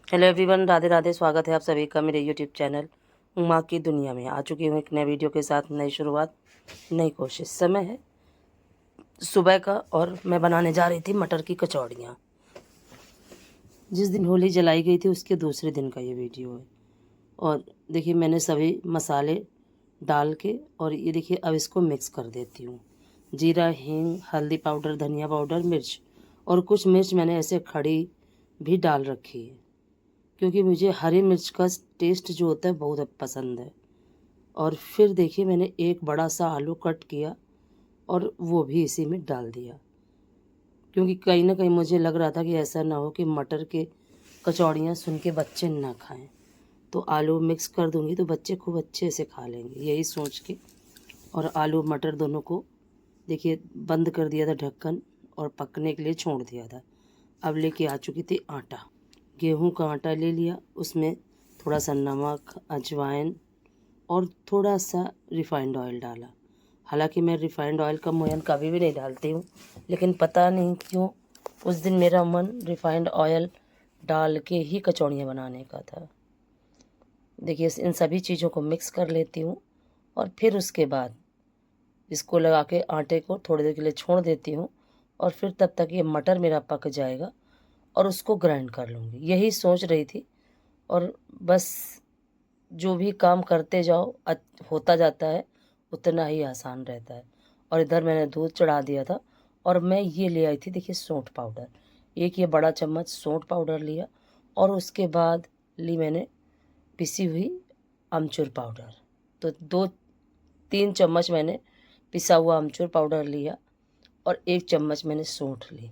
Hello everyone, Radhe Radhe. स्वागत है आप सभी का मेरे यूट्यूब चैनल उमा की दुनिया में। आ चुकी हूँ एक नए वीडियो के साथ। नई शुरुआत, नई कोशिश। समय है सुबह का और मैं बनाने जा रही थी मटर की कचौड़ियाँ। जिस दिन होली जलाई गई थी उसके दूसरे दिन का ये वीडियो है। और देखिए मैंने सभी मसाले डाल के, और ये देखिए अब इसको मिक्स कर देती हूँ। जीरा, हींग, हल्दी पाउडर, धनिया पाउडर, मिर्च, और कुछ मिर्च मैंने ऐसे खड़ी भी डाल रखी है, क्योंकि मुझे हरी मिर्च का टेस्ट जो होता है बहुत पसंद है। और फिर देखिए मैंने एक बड़ा सा आलू कट किया और वो भी इसी में डाल दिया, क्योंकि कहीं ना कहीं मुझे लग रहा था कि ऐसा ना हो कि मटर के कचौड़ियाँ सुन के बच्चे ना खाएं। तो आलू मिक्स कर दूंगी तो बच्चे खूब अच्छे से खा लेंगे, यही सोच के। और आलू मटर दोनों को देखिए बंद कर दिया था ढक्कन, और पकने के लिए छोड़ दिया था। अब लेके आ चुकी थी आटा। गेहूं का आटा ले लिया, उसमें थोड़ा सा नमक, अजवाइन और थोड़ा सा रिफ़ाइंड ऑयल डाला। हालांकि मैं रिफ़ाइंड ऑयल का मोयन कभी भी नहीं डालती हूँ, लेकिन पता नहीं क्यों उस दिन मेरा मन रिफ़ाइंड ऑयल डाल के ही कचौड़ियाँ बनाने का था। देखिए इन सभी चीज़ों को मिक्स कर लेती हूँ, और फिर उसके बाद इसको लगा के आटे को थोड़ी देर के लिए छोड़ देती हूँ, और फिर तब तक ये मटर मेरा पक जाएगा और उसको ग्राइंड कर लूँगी। यही सोच रही थी, और बस जो भी काम करते जाओ होता जाता है, उतना ही आसान रहता है। और इधर मैंने दूध चढ़ा दिया था, और मैं ये ले आई थी देखिए सौंठ पाउडर। एक ये बड़ा चम्मच सौंठ पाउडर लिया, और उसके बाद ली मैंने पिसी हुई अमचूर पाउडर। तो 2-3 चम्मच मैंने पिसा हुआ अमचूर पाउडर लिया, और 1 चम्मच मैंने सौंठ ली।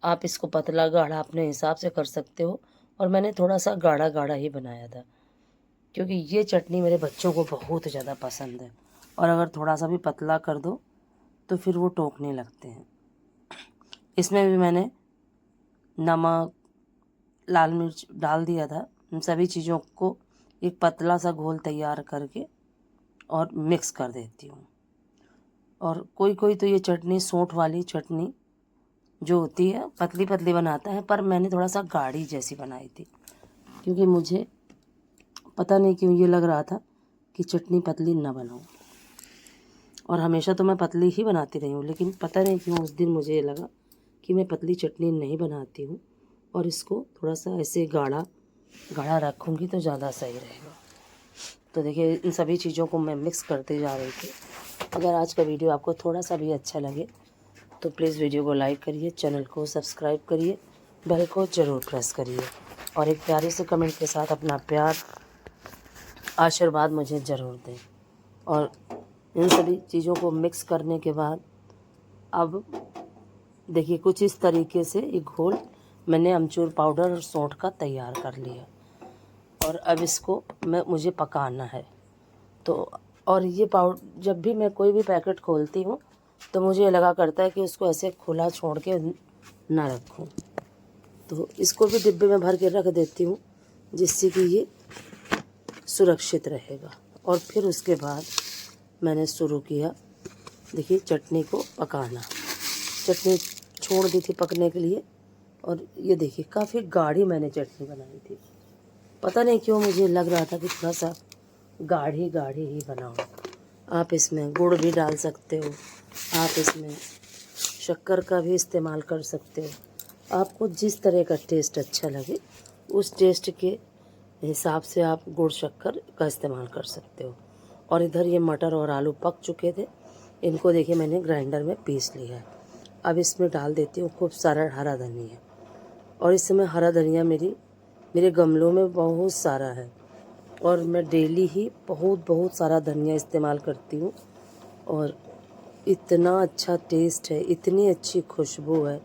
आप इसको पतला गाढ़ा अपने हिसाब से कर सकते हो, और मैंने थोड़ा सा गाढ़ा गाढ़ा ही बनाया था, क्योंकि ये चटनी मेरे बच्चों को बहुत ज़्यादा पसंद है। और अगर थोड़ा सा भी पतला कर दो तो फिर वो टोकने लगते हैं। इसमें भी मैंने नमक, लाल मिर्च डाल दिया था। इन सभी चीज़ों को एक पतला सा घोल तैयार करके और मिक्स कर देती हूँ। और कोई कोई तो ये चटनी, सौंठ वाली चटनी जो होती है, पतली पतली बनाता है, पर मैंने थोड़ा सा गाढ़ी जैसी बनाई थी, क्योंकि मुझे पता नहीं क्यों ये लग रहा था कि चटनी पतली ना बनाऊँ। और हमेशा तो मैं पतली ही बनाती रही हूँ, लेकिन पता नहीं क्यों उस दिन मुझे ये लगा कि मैं पतली चटनी नहीं बनाती हूँ, और इसको थोड़ा सा ऐसे गाढ़ा गाढ़ा रखूँगी तो ज़्यादा सही रहेगा। तो देखिए इन सभी चीज़ों को मैं मिक्स करते जा रही थी। अगर आज का वीडियो आपको थोड़ा सा भी अच्छा लगे तो प्लीज़ वीडियो को लाइक करिए, चैनल को सब्सक्राइब करिए, बेल को ज़रूर प्रेस करिए, और एक प्यारे से कमेंट के साथ अपना प्यार, आशीर्वाद मुझे ज़रूर दें। और इन सभी चीज़ों को मिक्स करने के बाद अब देखिए कुछ इस तरीके से एक घोल मैंने अमचूर पाउडर और सौंठ का तैयार कर लिया, और अब इसको मुझे पकाना है। तो और ये पाउडर, जब भी मैं कोई भी पैकेट खोलती हूँ तो मुझे ये लगा करता है कि उसको ऐसे खुला छोड़ के ना रखूँ, तो इसको भी डिब्बे में भर के रख देती हूँ, जिससे कि ये सुरक्षित रहेगा। और फिर उसके बाद मैंने शुरू किया देखिए चटनी को पकाना। चटनी छोड़ दी थी पकने के लिए, और ये देखिए काफ़ी गाढ़ी मैंने चटनी बनाई थी। पता नहीं क्यों मुझे लग रहा था कि थोड़ा सा गाढ़ी गाढ़ी ही बनाओ। आप इसमें गुड़ भी डाल सकते हो, आप इसमें शक्कर का भी इस्तेमाल कर सकते हो। आपको जिस तरह का टेस्ट अच्छा लगे उस टेस्ट के हिसाब से आप गुड़ शक्कर का इस्तेमाल कर सकते हो। और इधर ये मटर और आलू पक चुके थे, इनको देखिए मैंने ग्राइंडर में पीस लिया है। अब इसमें डाल देती हूँ खूब सारा हरा धनिया। और इस समय हरा धनिया मेरे गमलों में बहुत सारा है, और मैं डेली ही बहुत सारा धनिया इस्तेमाल करती हूँ। और इतना अच्छा टेस्ट है, इतनी अच्छी खुशबू है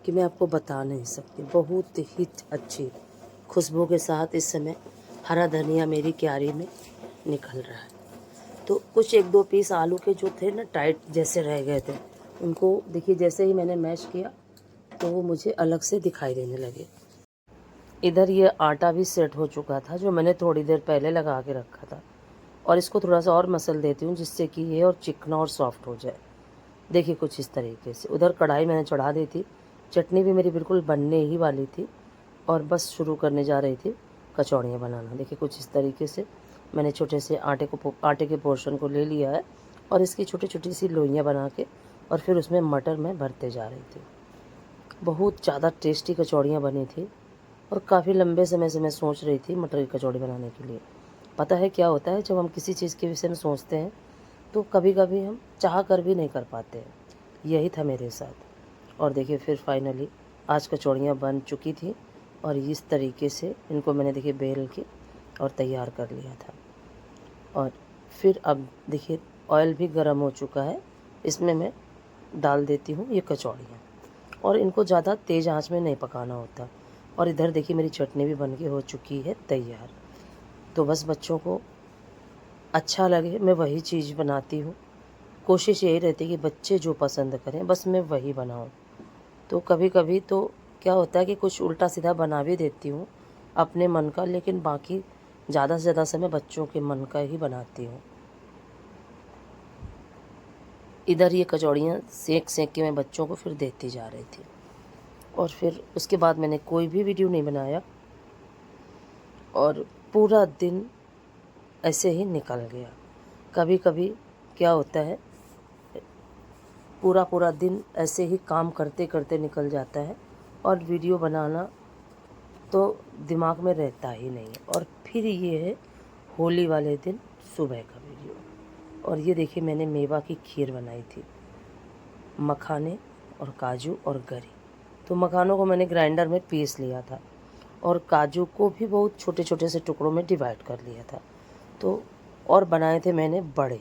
कि मैं आपको बता नहीं सकती। बहुत ही अच्छी खुशबू के साथ इस समय हरा धनिया मेरी क्यारी में निकल रहा है। तो कुछ 1-2 पीस आलू के जो थे ना, टाइट जैसे रह गए थे, उनको देखिए जैसे ही मैंने मैश किया तो वो मुझे अलग से दिखाई देने लगे। इधर ये आटा भी सेट हो चुका था जो मैंने थोड़ी देर पहले लगा के रखा था, और इसको थोड़ा सा और मसल देती हूँ जिससे कि ये और चिकना और सॉफ्ट हो जाए। देखिए कुछ इस तरीके से। उधर कढ़ाई मैंने चढ़ा दी थी, चटनी भी मेरी बिल्कुल बनने ही वाली थी, और बस शुरू करने जा रही थी कचौड़ियाँ बनाना। देखिए कुछ इस तरीके से मैंने छोटे से आटे के पोर्शन को ले लिया है और इसकी छोटी छोटी सी लोइयाँ बना के और फिर उसमें मटर मैं भरते जा रही थी। बहुत ज़्यादा टेस्टी कचौड़ियाँ बनी थी और काफ़ी लंबे समय से मैं सोच रही थी मटर की कचौड़ी बनाने के लिए। पता है क्या होता है, जब हम किसी चीज़ के विषय में सोचते हैं तो कभी कभी हम चाह कर भी नहीं कर पाते हैं। यही था मेरे साथ। और देखिए फिर फाइनली आज कचौड़ियाँ बन चुकी थी और इस तरीके से इनको मैंने देखिए बेल के और तैयार कर लिया था। और फिर अब देखिए ऑयल भी गर्म हो चुका है, इसमें मैं डाल देती हूँ ये कचौड़ियाँ और इनको ज़्यादा तेज़ आंच में नहीं पकाना होता। और इधर देखिए मेरी चटनी भी बन के हो चुकी है तैयार। तो बस बच्चों को अच्छा लगे मैं वही चीज़ बनाती हूँ। कोशिश यही रहती है कि बच्चे जो पसंद करें बस मैं वही बनाऊँ। तो कभी कभी तो क्या होता है कि कुछ उल्टा सीधा बना भी देती हूँ अपने मन का, लेकिन बाकी ज़्यादा से ज़्यादा समय बच्चों के मन का ही बनाती हूँ। इधर ये कचौड़ियाँ सेक सेक के मैं बच्चों को फिर देती जा रही थी। और फिर उसके बाद मैंने कोई भी वीडियो नहीं बनाया और पूरा दिन ऐसे ही निकल गया। कभी कभी क्या होता है, पूरा पूरा दिन ऐसे ही काम करते करते निकल जाता है और वीडियो बनाना तो दिमाग में रहता ही नहीं है। और फिर ये है होली वाले दिन सुबह का वीडियो। और ये देखिए मैंने मेवा की खीर बनाई थी, मखाने और काजू और गरी। तो मखानों को मैंने ग्राइंडर में पीस लिया था और काजू को भी बहुत छोटे छोटे से टुकड़ों में डिवाइड कर लिया था। तो और बनाए थे मैंने बड़े,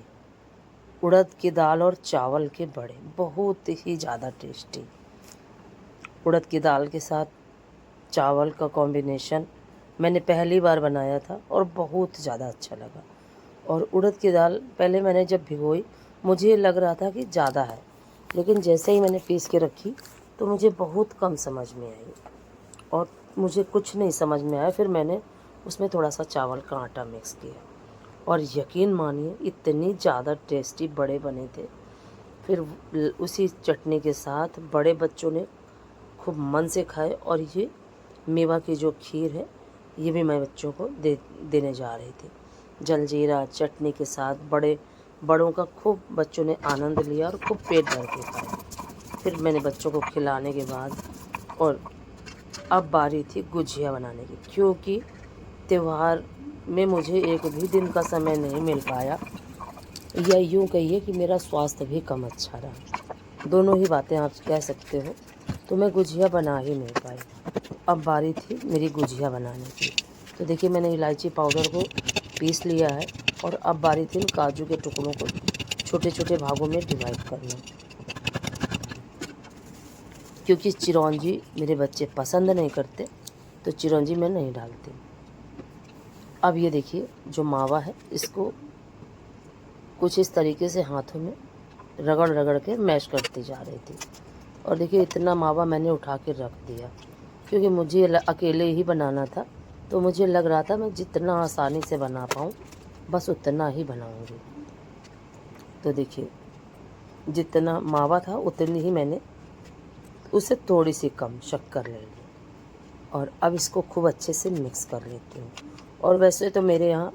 उड़द की दाल और चावल के बड़े, बहुत ही ज़्यादा टेस्टी। उड़द की दाल के साथ चावल का कॉम्बिनेशन मैंने पहली बार बनाया था और बहुत ज़्यादा अच्छा लगा। और उड़द की दाल पहले मैंने जब भिगोई मुझे लग रहा था कि ज़्यादा है, लेकिन जैसे ही मैंने पीस के रखी तो मुझे बहुत कम समझ में आई और मुझे कुछ नहीं समझ में आया। फिर मैंने उसमें थोड़ा सा चावल का आटा मिक्स किया और यकीन मानिए इतनी ज़्यादा टेस्टी बड़े बने थे। फिर उसी चटनी के साथ बड़े बच्चों ने खूब मन से खाए। और ये मेवा की जो खीर है ये भी मैं बच्चों को देने जा रही थी जलजीरा चटनी के साथ। बड़ों का खूब बच्चों ने आनंद लिया और खूब पेट भर के खाए। फिर मैंने बच्चों को खिलाने के बाद और अब बारी थी गुजिया बनाने की, क्योंकि त्यौहार में मुझे एक भी दिन का समय नहीं मिल पाया, या यूँ कहिए कि मेरा स्वास्थ्य भी कम अच्छा रहा। दोनों ही बातें आप कह सकते हो। तो मैं गुजिया बना ही नहीं पाई। अब बारी थी मेरी गुजिया बनाने की। तो देखिए मैंने इलायची पाउडर को पीस लिया है और अब बारी थी काजू के टुकड़ों को छोटे छोटे भागों में डिवाइड करना, क्योंकि चिरौंजी मेरे बच्चे पसंद नहीं करते तो चिरौंजी मैं नहीं डालती। अब ये देखिए जो मावा है इसको कुछ इस तरीके से हाथों में रगड़ रगड़ के मैश करती जा रही थी। और देखिए इतना मावा मैंने उठा के रख दिया, क्योंकि मुझे अकेले ही बनाना था। तो मुझे लग रहा था मैं जितना आसानी से बना पाऊँ बस उतना ही बनाऊँगी। तो देखिए जितना मावा था उतनी ही मैंने उससे थोड़ी सी कम शक्कर ले ली और अब इसको खूब अच्छे से मिक्स कर लेती हूँ। और वैसे तो मेरे यहाँ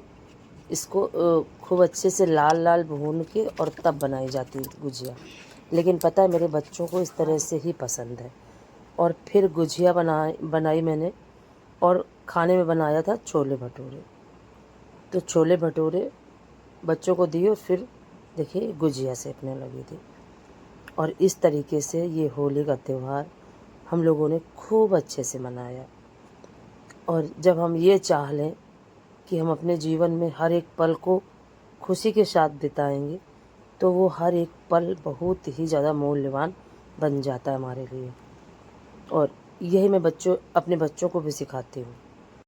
इसको खूब अच्छे से लाल लाल भून के और तब बनाई जाती है गुजिया, लेकिन पता है मेरे बच्चों को इस तरह से ही पसंद है। और फिर गुजिया बनाई मैंने और खाने में बनाया था छोले भटूरे। तो छोले भटूरे बच्चों को दिए और फिर देखिए गुजिया सेकने लगी थी। और इस तरीके से ये होली का त्यौहार हम लोगों ने खूब अच्छे से मनाया। और जब हम ये चाह लें कि हम अपने जीवन में हर एक पल को खुशी के साथ बिताएंगे तो वो हर एक पल बहुत ही ज़्यादा मूल्यवान बन जाता है हमारे लिए। और यही मैं अपने बच्चों को भी सिखाती हूँ